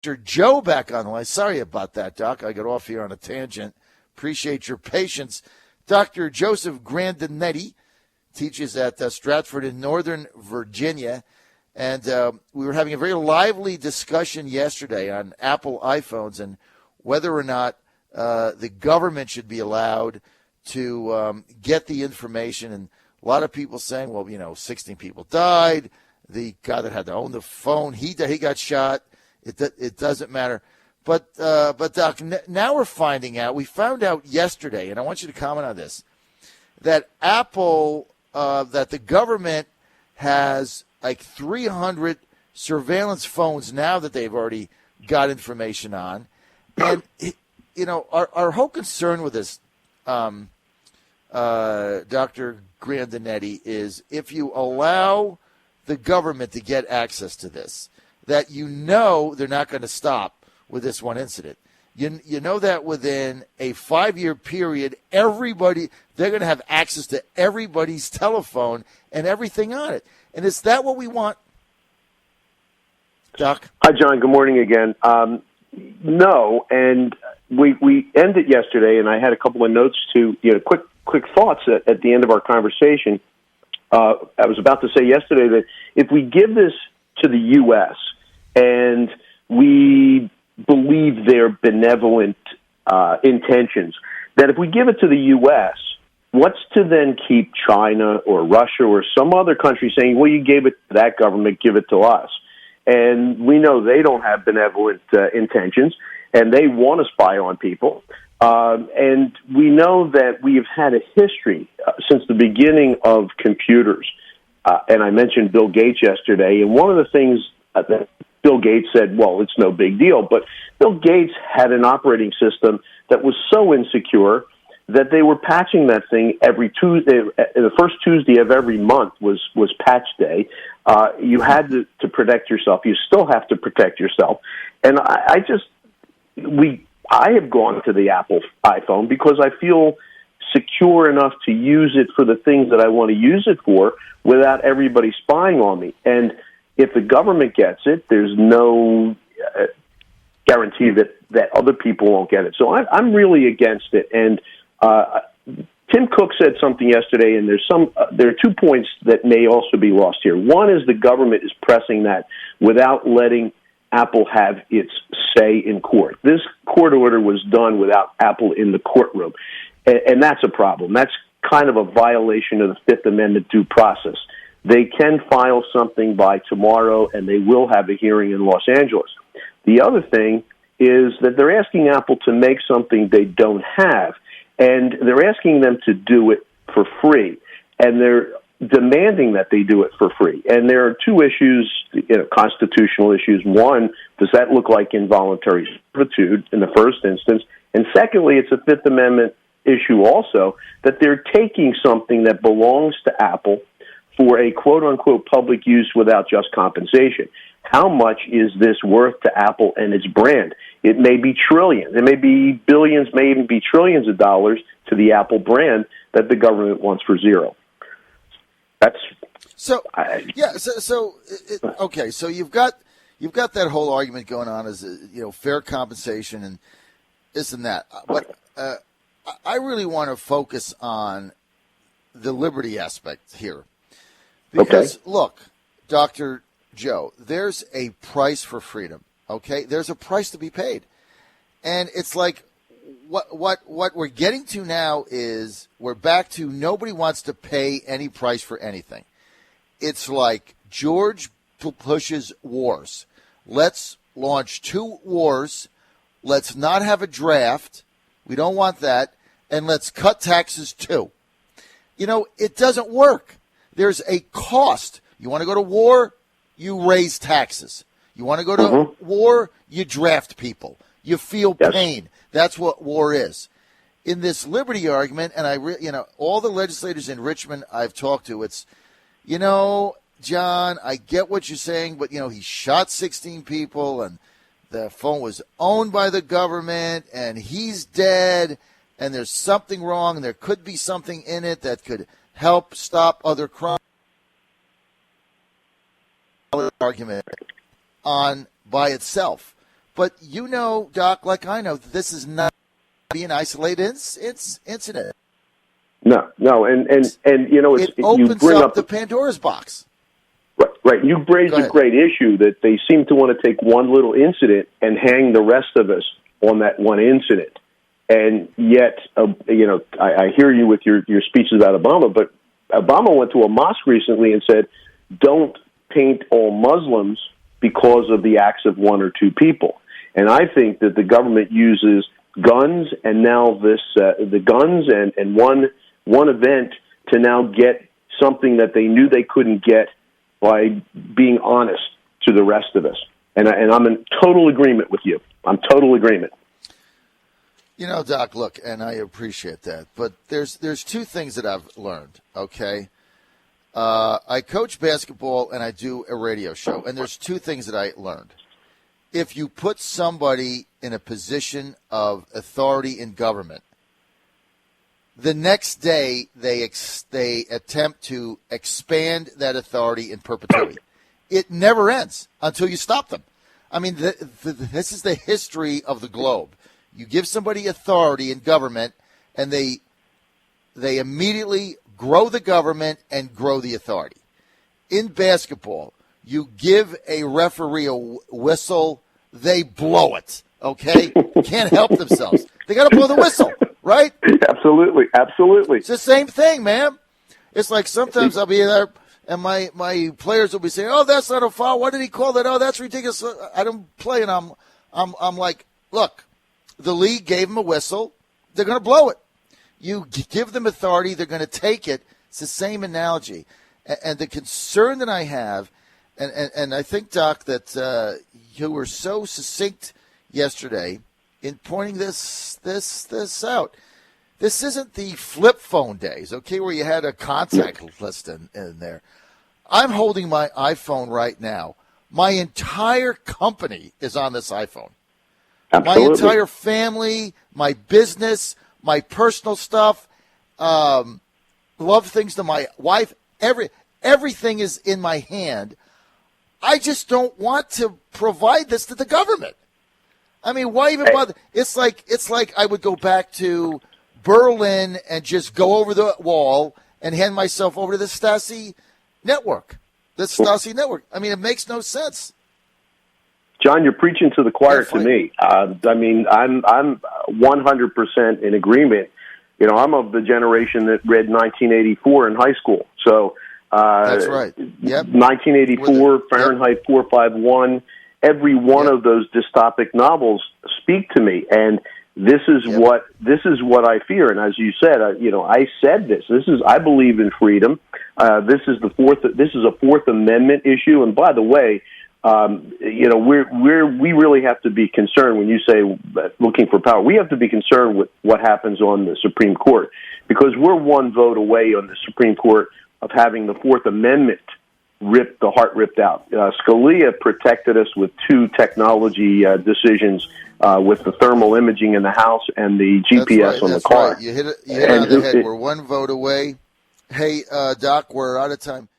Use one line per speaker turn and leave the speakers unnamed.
Dr. Joe back on the line. Sorry about that, Doc. I got off here on a tangent. Appreciate your patience. Dr. Joseph Grandinetti teaches at Stratford in Northern Virginia. And we were having a very lively discussion yesterday on Apple iPhones and whether or not the government should be allowed to get the information. And a lot of people saying, well, 16 people died. The guy that had to own the phone, he got shot. It doesn't matter. But Doc, now we're finding out. We found out yesterday, and I want you to comment on this, that Apple, that the government has like 300 surveillance phones now that they've already got information on. And, our whole concern with this, Dr. Grandinetti, is if you allow the government to get access to this, that they're not going to stop with this one incident. You know that within a 5-year period, they're going to have access to everybody's telephone and everything on it. And is that what we want, Doc?
Hi, John. Good morning again. No, and we ended yesterday, and I had a couple of notes to, quick thoughts at the end of our conversation. I was about to say yesterday that if we give this to the U.S. and we believe their benevolent intentions, that if we give it to the U.S., what's to then keep China or Russia or some other country saying, well, you gave it to that government, give it to us? And we know they don't have benevolent intentions, and they want to spy on people. And we know that we have had a history since the beginning of computers. And I mentioned Bill Gates yesterday, and one of the things that Bill Gates said, well, it's no big deal, but Bill Gates had an operating system that was so insecure that they were patching that thing every Tuesday. The first Tuesday of every month was patch day. You had to protect yourself. You still have to protect yourself. And I have gone to the Apple iPhone because I feel secure enough to use it for the things that I want to use it for without everybody spying on me. And if the government gets it, there's no guarantee that other people won't get it. So I'm really against it. And Tim Cook said something yesterday, and there are 2 points that may also be lost here. One is the government is pressing that without letting Apple have its say in court. This court order was done without Apple in the courtroom, and that's a problem. That's kind of a violation of the Fifth Amendment due process. They can file something by tomorrow, and they will have a hearing in Los Angeles. The other thing is that they're asking Apple to make something they don't have, and they're asking them to do it for free, and they're demanding that they do it for free. And there are 2 issues, constitutional issues. One, does that look like involuntary servitude in the first instance? And secondly, it's a Fifth Amendment issue also, that they're taking something that belongs to Apple for a quote-unquote public use without just compensation. How much is this worth to Apple and its brand? It may be trillions. It may be billions, may even be trillions of dollars to the Apple brand that the government wants for zero. That's
okay. So you've got that whole argument going on as fair compensation and this and that. But I really want to focus on the liberty aspect here. Because, Look, Dr. Joe, there's a price for freedom, okay? There's a price to be paid. And it's like what we're getting to now is we're back to nobody wants to pay any price for anything. It's like George Bush's wars. Let's launch 2 wars. Let's not have a draft. We don't want that. And let's cut taxes too. It doesn't work. There's a cost. You want to go to war, you raise taxes. You want to go to war, you draft people. You feel pain. That's what war is. In this liberty argument, and all the legislators in Richmond I've talked to, it's, John, I get what you're saying, but, he shot 16 people, and the phone was owned by the government, and he's dead, and there's something wrong, and there could be something in it that could help stop other crime. Argument on by itself. But you know, Doc, like I know, this is not being isolated incident.
No, and
it opens
you bring
up the Pandora's box.
Right. You raised a great issue that they seem to want to take one little incident and hang the rest of us on that one incident. And yet, I hear you with your speeches about Obama, but Obama went to a mosque recently and said, don't paint all Muslims because of the acts of one or two people. And I think that the government uses guns and now the guns and one event to now get something that they knew they couldn't get by being honest to the rest of us. And I'm in total agreement with you. I'm total agreement.
You know, Doc, look, and I appreciate that, but there's two things that I've learned, okay? I coach basketball and I do a radio show, and there's two things that I learned. If you put somebody in a position of authority in government, the next day they attempt to expand that authority in perpetuity. It never ends until you stop them. I mean, this is the history of the globe. You give somebody authority in government, and they immediately grow the government and grow the authority. In basketball, you give a referee a whistle, they blow it, okay? Can't help themselves. They got to blow the whistle, right?
Absolutely.
It's the same thing, man. It's like sometimes I'll be there, and my players will be saying, "Oh, that's not a foul. Why did he call that? Oh, that's ridiculous." I don't play, and I'm like, look, the league gave them a whistle. They're going to blow it. You give them authority, they're going to take it. It's the same analogy. And the concern that I have, and I think, Doc, that you were so succinct yesterday in pointing this out. This isn't the flip phone days, okay, where you had a contact list in there. I'm holding my iPhone right now. My entire company is on this iPhone.
Absolutely.
My entire family, my business, my personal stuff, love things to my wife, everything is in my hand. I just don't want to provide this to the government. I mean, why even bother? It's like I would go back to Berlin and just go over the wall and hand myself over to the Stasi network. I mean, it makes no sense.
John, you're preaching to the choir to me. I mean, I'm 100% in agreement. You know, I'm of the generation that read 1984 in high school. So
that's right. Yep.
1984, Fahrenheit 451. Every one of those dystopic novels speak to me, and this is what I fear. And as you said, I said this. I believe in freedom. This is a Fourth Amendment issue. And by the way, we really have to be concerned when you say looking for power. We have to be concerned with what happens on the Supreme Court, because we're one vote away on the Supreme Court of having the Fourth Amendment ripped out. Scalia protected us with two technology decisions, with the thermal imaging in the house and the GPS on the car.
Right. You hit it on the head. We're one vote away. Hey, Doc, we're out of time.